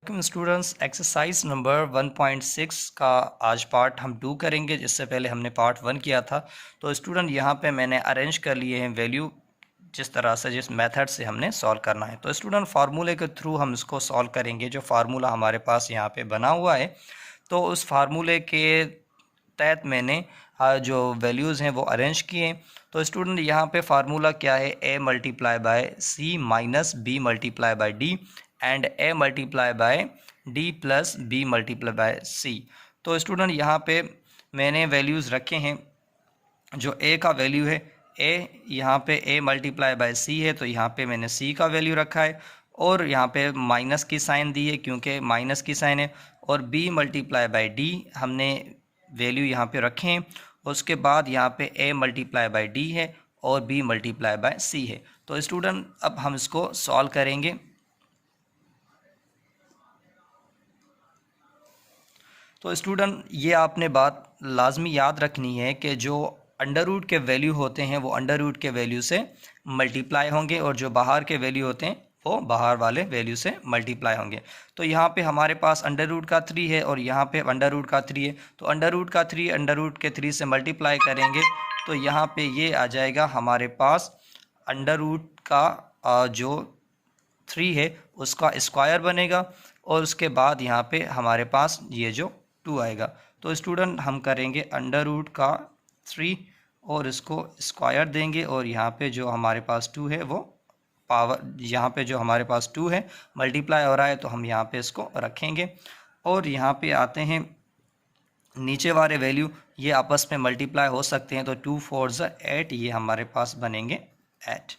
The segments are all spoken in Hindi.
स्टूडेंट्स एक्सरसाइज नंबर 1.6 का आज पार्ट हम 2 करेंगे। जिससे पहले हमने पार्ट 1 किया था। तो स्टूडेंट यहाँ पे मैंने अरेंज कर लिए हैं वैल्यू जिस तरह से जिस मेथड से हमने सॉल्व करना है। तो स्टूडेंट फार्मूले के थ्रू हम इसको सॉल्व करेंगे। जो फार्मूला हमारे पास यहाँ पे बना हुआ है तो उस फार्मूले के तहत मैंने जो वैल्यूज़ हैं वो अरेंज किए। तो स्टूडेंट यहाँ पे फार्मूला क्या है, a multiply by C minus B multiply by D and a multiply by D plus B multiply by C. तो स्टूडेंट यहाँ पे मैंने वैल्यूज़ रखे हैं। जो a का वैल्यू है a, यहाँ पे a मल्टीप्लाई बाय सी है तो यहाँ पे मैंने c का वैल्यू रखा है और यहाँ पे माइनस की साइन दी है क्योंकि माइनस की साइन है। और b मल्टीप्लाई बाय डी हमने वैल्यू यहाँ पे रखे हैं। उसके बाद यहाँ पे a मल्टीप्लाई बाय डी है और b मल्टीप्लाई बाय सी है। तो स्टूडेंट अब हम इसको सॉल्व करेंगे। तो स्टूडेंट ये आपने बात लाजमी याद रखनी है कि जो अंडर रूट के वैल्यू होते हैं वो अंडर रूट के वैल्यू से मल्टीप्लाई होंगे और जो बाहर के वैल्यू होते हैं वो बाहर वाले वैल्यू से मल्टीप्लाई होंगे। तो यहाँ पे हमारे पास अंडर रूट का 3 है और यहाँ पे अंडर रूट का 3 है। तो अंडर रूट का 3 अंडर रूट के 3 से मल्टीप्लाई करेंगे तो यहाँ पे ये आ जाएगा हमारे पास अंडर रूट का जो 3 है उसका स्क्वायर बनेगा और उसके बाद यहाँ पे हमारे पास ये जो 2 आएगा। तो स्टूडेंट हम करेंगे अंडर रूट का 3 और इसको स्क्वायर देंगे और यहाँ पे जो हमारे पास 2 है वो पावर, यहाँ पे जो हमारे पास 2 है मल्टीप्लाई हो रहा है तो हम यहाँ पे इसको रखेंगे। और यहाँ पे आते हैं नीचे वाले वैल्यू ये आपस में मल्टीप्लाई हो सकते हैं तो 2 4 8 ये हमारे पास बनेंगे 8।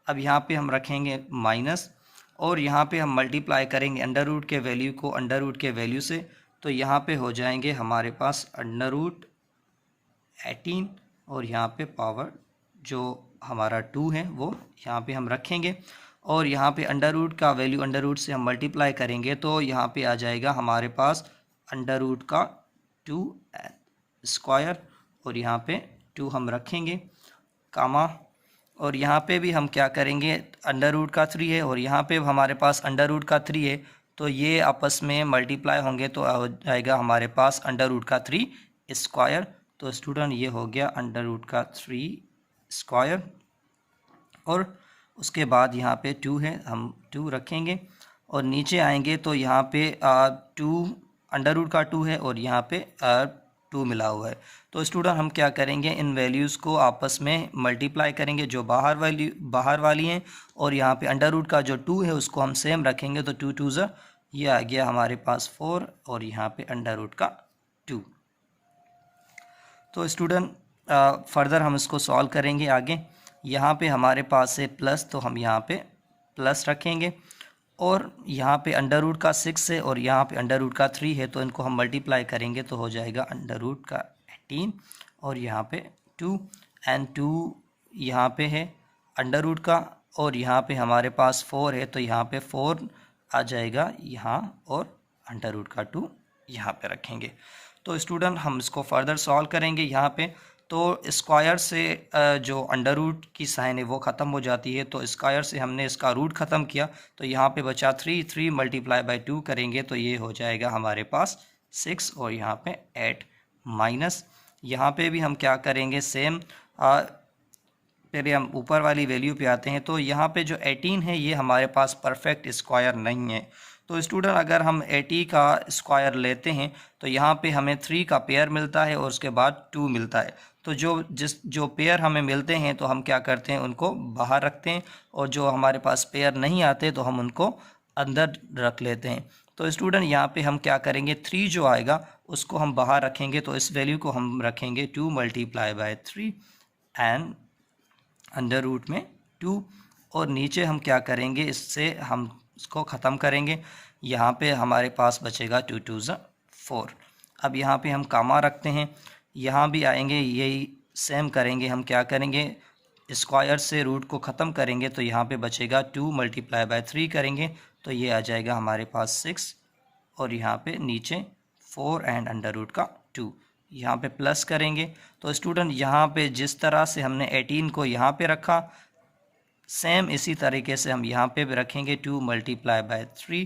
अब यहाँ पे हम रखेंगे माइनस और यहाँ पे हम मल्टीप्लाई करेंगे अंडर रूट के वैल्यू को अंडर रूट के वैल्यू से। तो यहाँ पे हो जाएंगे हमारे पास अंडर रूट 18 और यहाँ पे पावर जो हमारा 2 है वो यहाँ पे हम रखेंगे। और यहाँ पे अंडर रूट का वैल्यू अंडर रूट से हम मल्टीप्लाई करेंगे तो यहाँ पे आ जाएगा हमारे पास अंडर रूट का 2 स्क्वायर और यहाँ पे 2 हम रखेंगे कामा। और यहाँ पे भी हम क्या करेंगे, अंडर रूट का 3 है और यहाँ पे हमारे पास अंडर रूट का 3 है तो ये आपस में मल्टीप्लाई होंगे तो हो जाएगा हमारे पास अंडर रूट का 3 स्क्वायर। तो स्टूडेंट ये हो गया अंडर रूट का 3 स्क्वायर और उसके बाद यहाँ पे 2 है हम 2 रखेंगे और नीचे आएंगे तो यहाँ पे 2 अंडर रूट का 2 है और यहाँ पे 2 मिला हुआ है। तो स्टूडेंट हम क्या करेंगे, इन वैल्यूज़ को आपस में मल्टीप्लाई करेंगे जो बाहर वाली हैं और यहाँ पे अंडर रूट का जो 2 है उसको हम सेम रखेंगे तो 2 2 ये आ गया हमारे पास 4 और यहाँ पे अंडर रूट का 2। तो स्टूडेंट फर्दर हम इसको सॉल्व करेंगे आगे। यहाँ पे हमारे पास है प्लस तो हम यहाँ पे प्लस रखेंगे और यहाँ पे अंडर रूट का 6 है और यहाँ पे अंडर रूट का 3 है तो इनको हम मल्टीप्लाई करेंगे तो हो जाएगा अंडर रूट का 18 और यहाँ पे 2 एंड 2 यहाँ पे है अंडर रूट का और यहाँ पे हमारे पास 4 है तो यहाँ पे 4 आ जाएगा यहाँ और अंडर रूट का 2 यहाँ पे रखेंगे। तो स्टूडेंट हम इसको फर्दर सॉल्व करेंगे। यहाँ पे तो स्क्वायर से जो अंडर रूट की साइन है वो ख़त्म हो जाती है तो स्क्वायर से हमने इसका रूट ख़त्म किया तो यहाँ पे बचा 3 मल्टीप्लाई बाय 2 करेंगे तो ये हो जाएगा हमारे पास 6 और यहाँ पे 8 माइनस यहाँ पे भी हम क्या करेंगे सेम। पहले हम ऊपर वाली वैल्यू पे आते हैं तो यहाँ पे जो 18 है ये हमारे पास परफेक्ट स्क्वायर नहीं है। तो स्टूडेंट अगर हम 80 का स्क्वायर लेते हैं तो यहाँ पे हमें 3 का पेयर मिलता है और उसके बाद 2 मिलता है। तो जो पेयर हमें मिलते हैं तो हम क्या करते हैं उनको बाहर रखते हैं और जो हमारे पास पेयर नहीं आते तो हम उनको अंदर रख लेते हैं। तो स्टूडेंट यहाँ पे हम क्या करेंगे 3 जो आएगा उसको हम बाहर रखेंगे तो इस वैल्यू को हम रखेंगे 2 multiply by 3 and under root में 2 और नीचे हम क्या करेंगे इससे हम इसको ख़त्म करेंगे। यहाँ पे हमारे पास बचेगा 2 2 4। अब यहाँ पे हम कामा रखते हैं, यहाँ भी आएंगे यही सेम करेंगे। हम क्या करेंगे स्क्वायर से रूट को ख़त्म करेंगे तो यहाँ पे बचेगा 2 मल्टीप्लाई बाय 3 करेंगे तो ये आ जाएगा हमारे पास 6 और यहाँ पे नीचे 4 एंड अंडर रूट का 2 यहाँ पे प्लस करेंगे। तो स्टूडेंट यहाँ पे जिस तरह से हमने 18 को यहाँ पे रखा सेम इसी तरीके से हम यहाँ पे भी रखेंगे 2 multiply by 3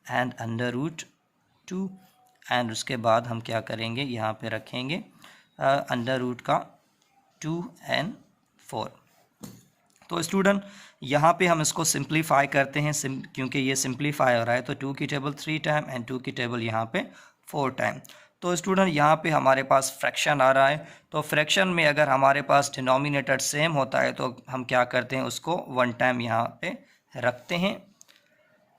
and under root 2 and उसके बाद हम क्या करेंगे, यहाँ पे रखेंगे अंडर रूट का 2 एंड 4। तो स्टूडेंट यहाँ पे हम इसको सिंप्लीफाई करते हैं, क्योंकि ये सिंप्लीफाई हो रहा है, तो 2 की टेबल 3 टाइम एंड 2 की टेबल यहाँ पे 4 टाइम। तो स्टूडेंट यहाँ पे हमारे पास फ्रैक्शन आ रहा है, तो फ्रैक्शन में अगर हमारे पास डिनोमिनेटर सेम होता है तो हम क्या करते हैं, उसको 1 टाइम यहाँ पे रखते हैं।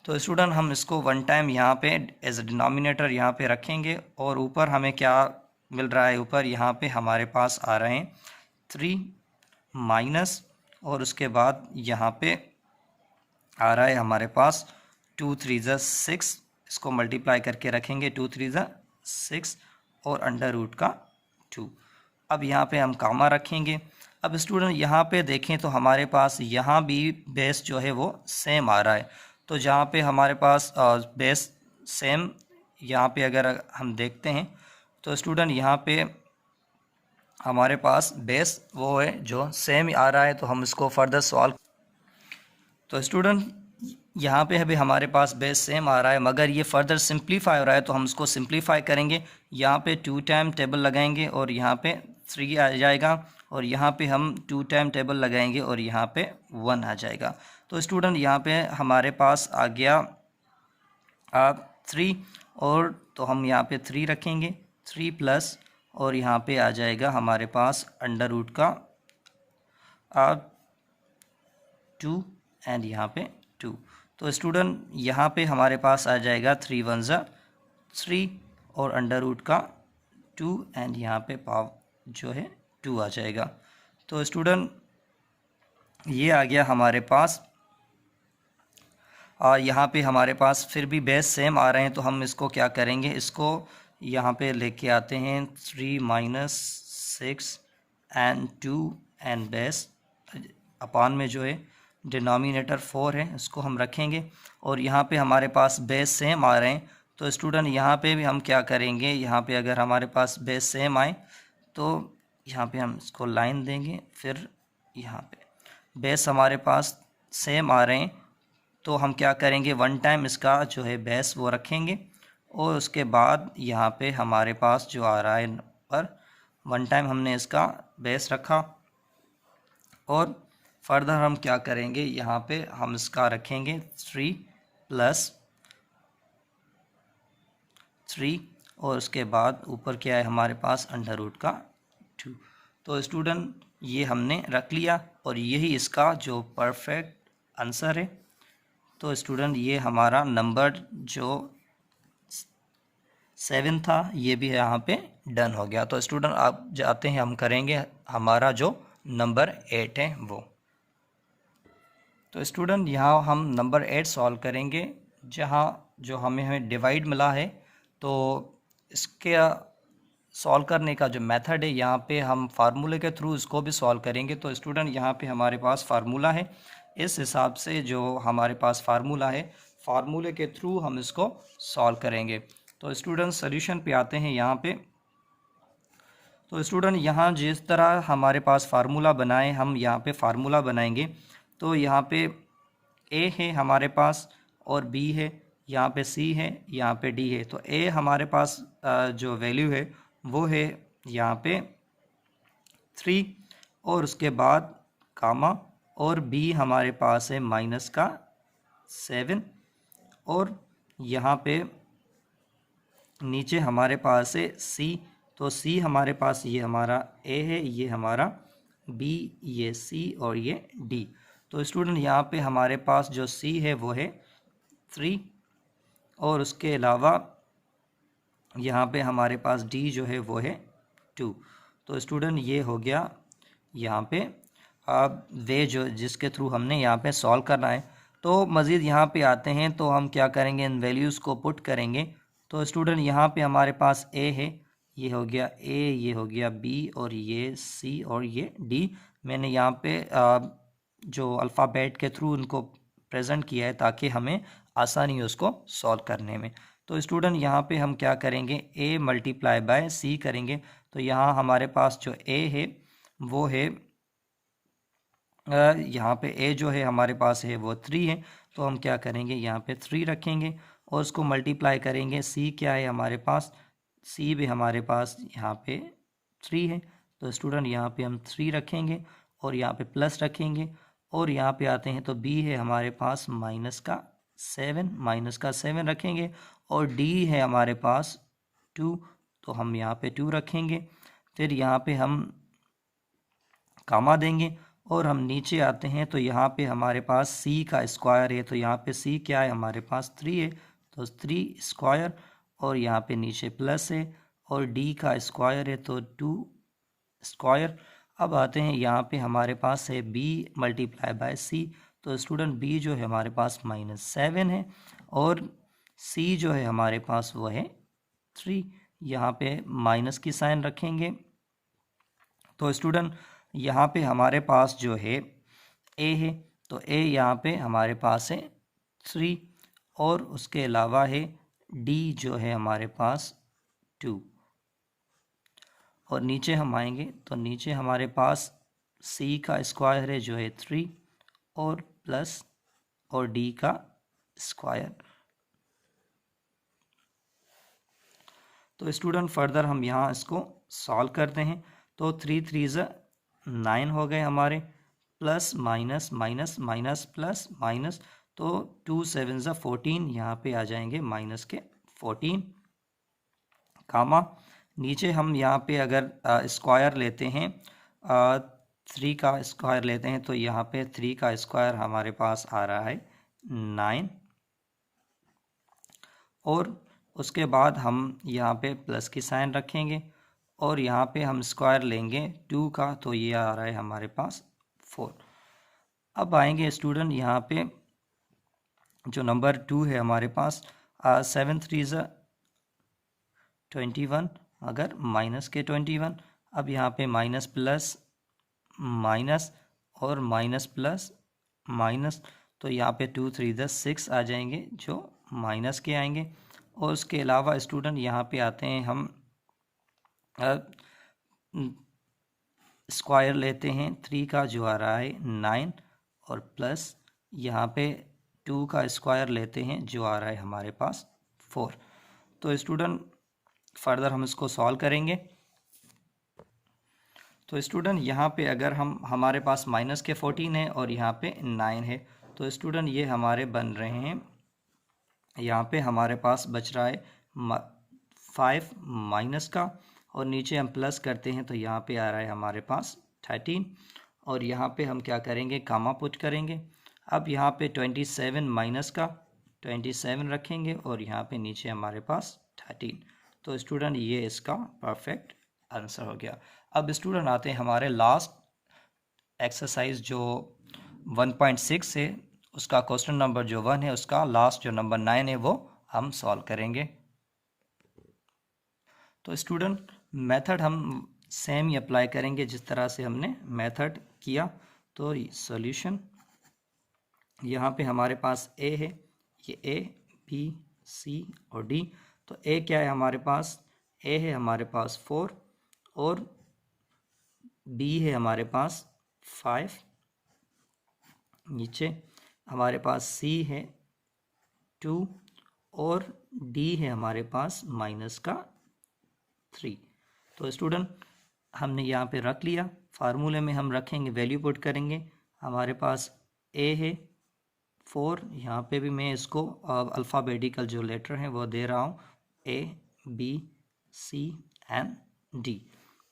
तो स्टूडेंट हम इसको 1 टाइम यहाँ पे एज ए डिनोमिनेटर यहाँ पे रखेंगे, और ऊपर हमें क्या मिल रहा है, ऊपर यहाँ पे हमारे पास आ रहे हैं 3 माइनस, और उसके बाद यहाँ पे आ रहा है हमारे पास 2 3 ज़ा 6, इसको मल्टीप्लाई करके रखेंगे 2 3 ज़ा 6 और अंडर रूट का 2। अब यहाँ पे हम कामा रखेंगे। अब स्टूडेंट यहाँ पे देखें तो हमारे पास यहाँ भी बेस जो है वो सेम आ रहा है, तो जहाँ पे हमारे पास बेस सेम, यहाँ पे अगर हम देखते हैं तो स्टूडेंट यहाँ पे हमारे पास बेस वो है जो सेम आ रहा है, तो हम इसको फर्दर सॉल्व। तो स्टूडेंट यहाँ पे अभी हमारे पास बेस सेम आ रहा है, मगर ये फर्दर सिंप्लीफाई हो रहा है, तो हम इसको सिंप्लीफाई करेंगे। यहाँ पे 2 टाइम टेबल लगाएंगे और यहाँ पे 3 आ जाएगा, और यहाँ पे हम 2 टाइम टेबल लगाएंगे और यहाँ पे 1 आ जाएगा। तो स्टूडेंट यहाँ पे हमारे पास आ गया 3, और तो हम यहाँ पे 3 रखेंगे, 3 प्लस, और यहाँ पे आ जाएगा हमारे पास अंडर रूट का 2 एंड यहाँ पे 2। तो स्टूडेंट यहाँ पे हमारे पास आ जाएगा 3 1 ज़ा 3 और अंडर रूट का 2 एंड यहाँ पे पावर जो है 2 आ जाएगा। तो स्टूडेंट ये आ गया हमारे पास, और यहाँ पे हमारे पास फिर भी बेस सेम आ रहे हैं, तो हम इसको क्या करेंगे, इसको यहाँ पे लेके आते हैं 3 minus 6 and 2 and base upon में जो है डिनोमिनेटर 4 है, इसको हम रखेंगे, और यहाँ पे हमारे पास बेस सेम आ रहे हैं। तो स्टूडेंट यहाँ पे भी हम क्या करेंगे, यहाँ पे अगर हमारे पास बेस सेम आए तो यहाँ पे हम इसको लाइन देंगे, फिर यहाँ पे बेस हमारे पास सेम आ रहे हैं, तो हम क्या करेंगे 1 टाइम इसका जो है बेस वो रखेंगे, और उसके बाद यहाँ पे हमारे पास जो आ रहा है नंबर 1 टाइम हमने इसका बेस रखा, और फर्दर हम क्या करेंगे, यहाँ पे हम इसका रखेंगे 3 प्लस 3, और उसके बाद ऊपर क्या है हमारे पास अंडर रूट का 2। तो स्टूडेंट ये हमने रख लिया, और यही इसका जो परफेक्ट आंसर है। तो स्टूडेंट ये हमारा नंबर जो 7 था ये भी यहाँ पे डन हो गया। तो स्टूडेंट आप जाते हैं, हम करेंगे हमारा जो नंबर 8 है वो। तो स्टूडेंट यहाँ हम नंबर 8 सॉल्व करेंगे, जहाँ जो हमें डिवाइड मिला है, तो इसके सॉल्व करने का जो मेथड है, यहाँ पे हम फार्मूले के थ्रू इसको भी सॉल्व करेंगे। तो स्टूडेंट यहाँ पे हमारे पास फार्मूला है, इस हिसाब से जो हमारे पास फार्मूला है, फार्मूले के थ्रू हम इसको सॉल्व करेंगे। तो स्टूडेंट सॉल्यूशन पे आते हैं यहाँ पे। तो स्टूडेंट यहाँ जिस तरह हमारे पास फार्मूला बनाए, हम यहाँ पे फार्मूला बनाएंगे। तो यहाँ पे ए है हमारे पास, और बी है, यहाँ पे सी है, यहाँ पे डी है। तो ए हमारे पास जो वैल्यू है वो है यहाँ पे 3, और उसके बाद कामा, और बी हमारे पास है माइनस का 7, और यहाँ पे नीचे हमारे पास है सी। तो सी हमारे पास ये हमारा ए है, ये हमारा बी, ये सी और ये डी। तो स्टूडेंट यहाँ पे हमारे पास जो सी है वो है 3, और उसके अलावा यहाँ पे हमारे पास डी जो है वो है 2। तो स्टूडेंट ये हो गया यहाँ पे अब वे जो जिसके थ्रू हमने यहाँ पे सॉल्व करना है। तो मज़ीद यहाँ पे आते हैं, तो हम क्या करेंगे, इन वैल्यूज़ को पुट करेंगे। तो स्टूडेंट यहाँ पे हमारे पास ए है, ये हो गया ए, ये हो गया बी, और ये सी और ये डी। मैंने यहाँ पे जो अल्फ़ाबेट के थ्रू उनको प्रेजेंट किया है, ताकि हमें आसानी हो उसको सॉल्व करने में। तो स्टूडेंट यहाँ पे हम क्या करेंगे, ए मल्टीप्लाई बाय सी करेंगे। तो यहाँ हमारे पास जो ए है वो है यहाँ पे ए जो है हमारे पास है वो 3 है। तो हम क्या करेंगे, यहाँ पे 3 रखेंगे, और उसको मल्टीप्लाई करेंगे। सी क्या है हमारे पास, सी भी हमारे पास यहाँ पे 3 है, तो स्टूडेंट यहाँ पे हम 3 रखेंगे और यहाँ पे प्लस रखेंगे, और यहाँ पे आते हैं तो बी है हमारे पास माइनस का 7 रखेंगे, और डी है हमारे पास 2, तो हम यहाँ पे 2 रखेंगे। फिर यहाँ पे हम कामा देंगे और हम नीचे आते हैं तो यहाँ पे हमारे पास सी का स्क्वायर है, तो यहाँ पे सी क्या है हमारे पास 3 है, तो 3 स्क्वायर, और यहाँ पे नीचे प्लस है, और डी का स्क्वायर है तो 2 स्क्वायर। अब आते हैं यहाँ पे हमारे पास है बी मल्टीप्लाई बाय सी, तो स्टूडेंट बी जो है हमारे पास -7 है, और सी जो है हमारे पास वो है 3। यहाँ पे माइनस की साइन रखेंगे, तो स्टूडेंट यहाँ पे हमारे पास जो है ए है, तो ए यहाँ पे हमारे पास है 3, और उसके अलावा है डी जो है हमारे पास 2, और नीचे हम आएंगे तो नीचे हमारे पास सी का स्क्वायर है जो है 3, और प्लस और डी का स्क्वायर। तो स्टूडेंट फर्दर हम यहाँ इसको सॉल्व करते हैं, तो 3 3 9 हो गए हमारे, plus minus minus minus plus minus, तो 2 7 14, यहाँ पे आ जाएंगे माइनस के 14, कामा नीचे हम यहाँ पे अगर स्क्वायर लेते हैं, 3 का स्क्वायर लेते हैं, तो यहाँ पे 3 का स्क्वायर हमारे पास आ रहा है 9, और उसके बाद हम यहाँ पे प्लस की साइन रखेंगे, और यहाँ पे हम स्क्वायर लेंगे 2 का, तो ये आ रहा है हमारे पास 4। अब आएंगे स्टूडेंट यहाँ पे जो नंबर 2 है हमारे पास, 7 3 21, अगर माइनस के 21, अब यहाँ पे माइनस प्लस माइनस और माइनस प्लस माइनस, तो यहाँ पे 2 3 6 आ जाएंगे जो माइनस के आएंगे। और उसके अलावा स्टूडेंट यहाँ पे आते हैं हम स्क्वायर लेते हैं 3 का जो आ रहा है 9, और प्लस यहाँ पे 2 का स्क्वायर लेते हैं जो आ रहा है हमारे पास 4। तो स्टूडेंट फर्दर हम इसको सॉल्व करेंगे, तो स्टूडेंट यहाँ पे अगर हम हमारे पास माइनस के 14 है और यहाँ पे 9 है, तो स्टूडेंट ये हमारे बन रहे हैं, यहाँ पे हमारे पास बच रहा है 5 माइनस का, और नीचे हम प्लस करते हैं तो यहाँ पे आ रहा है हमारे पास 13, और यहाँ पे हम क्या करेंगे, कामा पुट करेंगे। अब यहाँ पे 27 माइनस का 27 रखेंगे, और यहाँ पे नीचे हमारे पास 13। तो स्टूडेंट ये इसका परफेक्ट आंसर हो गया। अब स्टूडेंट आते हैं हमारे लास्ट एक्सरसाइज जो 1.6 है, उसका क्वेश्चन नंबर जो 1 है, उसका लास्ट जो नंबर 9 है वो हम सॉल्व करेंगे। तो स्टूडेंट मेथड हम सेम ही अप्लाई करेंगे जिस तरह से हमने मेथड किया। तो सॉल्यूशन यहाँ पे हमारे पास ए है, ये ए बी सी और डी। तो ए क्या है हमारे पास, ए है हमारे पास 4, और बी है हमारे पास 5, नीचे हमारे पास सी है 2, और डी है हमारे पास माइनस का 3। तो स्टूडेंट हमने यहाँ पे रख लिया, फार्मूले में हम रखेंगे, वैल्यू पुट करेंगे। हमारे पास ए है 4, यहाँ पे भी मैं इसको अल्फ़ाबेटिकल जो लेटर हैं वो दे रहा हूँ, A B C and D.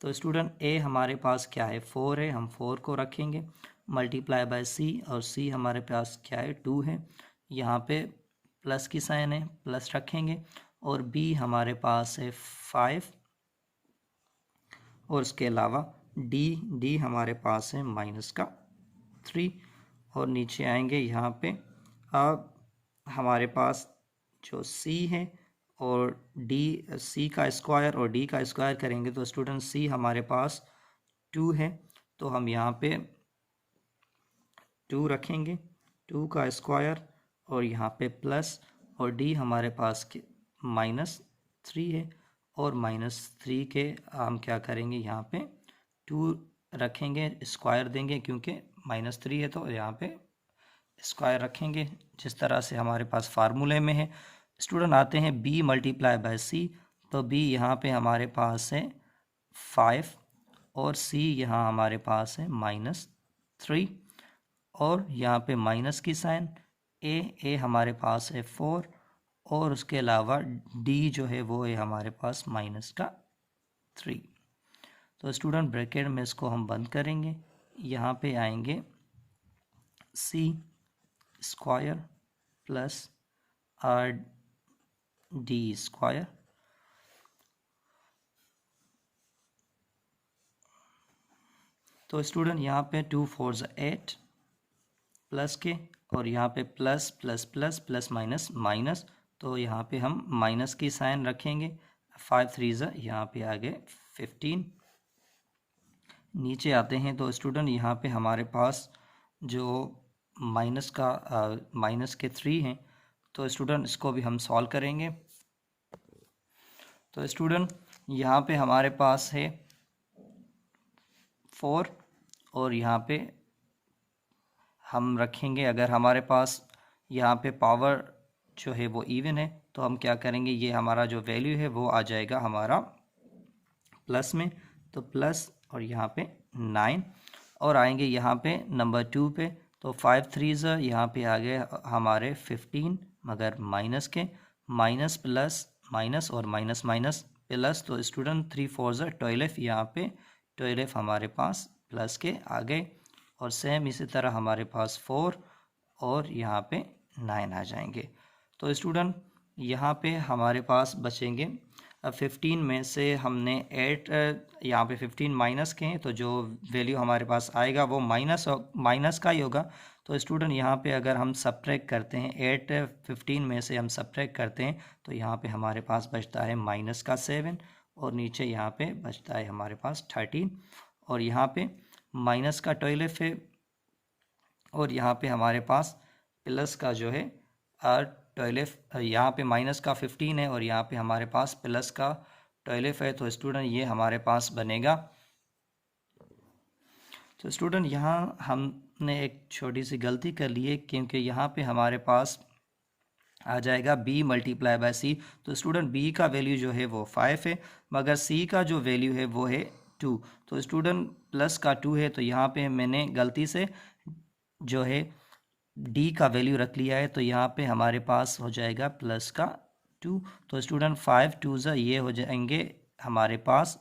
तो स्टूडेंट ए हमारे पास क्या है, 4 है, हम 4 को रखेंगे, मल्टीप्लाई बाय सी, और सी हमारे पास क्या है 2 है, यहाँ पे प्लस की साइन है, प्लस रखेंगे, और बी हमारे पास है 5, और इसके अलावा डी हमारे पास है माइनस का 3। और नीचे आएंगे यहाँ पे अब हमारे पास जो सी है और डी, सी का स्क्वायर और डी का स्क्वायर करेंगे तो स्टूडेंट सी हमारे पास 2 है, तो हम यहाँ पे 2 रखेंगे, 2 का स्क्वायर, और यहाँ पे प्लस, और डी हमारे पास -3 है, और -3 के हम क्या करेंगे, यहाँ पे 2 रखेंगे, स्क्वायर देंगे क्योंकि -3 है, तो यहाँ पे स्क्वायर रखेंगे जिस तरह से हमारे पास फार्मूले में है। स्टूडेंट आते हैं b मल्टीप्लाई बाय c, तो b यहाँ पे हमारे पास है 5 और c यहाँ हमारे पास है -3 और यहाँ पे माइनस की साइन, a हमारे पास है 4 और उसके अलावा d जो है वो है हमारे पास -3। तो स्टूडेंट ब्रैकेट में इसको हम बंद करेंगे, यहाँ पे आएंगे c square plus d square, तो स्टूडेंट यहाँ पे 2 4 8 प्लस के और यहाँ पे plus plus plus plus minus minus, तो यहाँ पे हम माइनस की साइन रखेंगे। 5 3 यहाँ पे आ गए 15। नीचे आते हैं तो स्टूडेंट यहाँ पे हमारे पास जो माइनस के 3 हैं, तो स्टूडेंट इसको भी हम सॉल्व करेंगे। तो स्टूडेंट यहाँ पे हमारे पास है 4 और यहाँ पे हम रखेंगे, अगर हमारे पास यहाँ पे पावर जो है वो इवन है तो हम क्या करेंगे, ये हमारा जो वैल्यू है वो आ जाएगा हमारा प्लस में, तो प्लस और यहाँ पे 9 और आएंगे यहाँ पे नंबर 2 पे, तो 5 3 यहाँ पे आ गए हमारे 15 मगर माइनस के, माइनस प्लस माइनस और माइनस माइनस प्लस, तो स्टूडेंट 3 4 12 यहाँ पे 12 हमारे पास प्लस के आ गए और सेम इसी तरह हमारे पास 4 और यहाँ पे 9 आ जाएंगे। तो स्टूडेंट यहाँ पे हमारे पास बचेंगे 15 में से हमने 8 यहाँ पे 15 माइनस के हैं, तो जो वैल्यू हमारे पास आएगा वो माइनस का ही होगा। तो स्टूडेंट यहाँ पे अगर हम सब्ट्रैक्ट करते हैं 8 15 में से हम सब्ट्रैक्ट करते हैं तो यहाँ पे हमारे पास बचता है माइनस का 7 और नीचे यहाँ पे बचता है हमारे पास 13 और यहाँ पे माइनस का 12 है और यहाँ पे हमारे पास प्लस का जो है 12, यहाँ पे माइनस का 15 है और यहाँ पे हमारे पास प्लस का 12 है। तो स्टूडेंट ये हमारे पास बनेगा। तो स्टूडेंट यहाँ हमने एक छोटी सी गलती कर ली है, क्योंकि यहाँ पे हमारे पास आ जाएगा b मल्टीप्लाई बाय c, तो स्टूडेंट b का वैल्यू जो है वो 5 है मगर c का जो वैल्यू है वो है 2, तो स्टूडेंट प्लस का 2 है, तो यहाँ पे मैंने गलती से जो है d का वैल्यू रख लिया है, तो यहाँ पे हमारे पास हो जाएगा प्लस का 2, तो स्टूडेंट 5 2 ये हो जाएंगे हमारे पास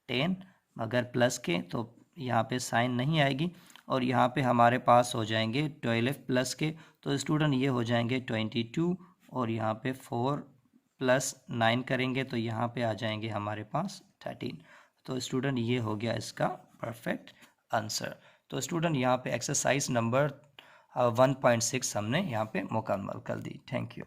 10 मगर प्लस के, तो यहाँ पे साइन नहीं आएगी और यहाँ पे हमारे पास हो जाएंगे 12 प्लस के, तो स्टूडेंट ये हो जाएंगे 22 और यहाँ पे 4 प्लस 9 करेंगे तो यहाँ पे आ जाएंगे हमारे पास 13। तो स्टूडेंट ये हो गया इसका परफेक्ट आंसर। तो स्टूडेंट यहाँ पे एक्सरसाइज नंबर 1.6 हमने यहाँ पे मुकम्मल कर दी। Thank you.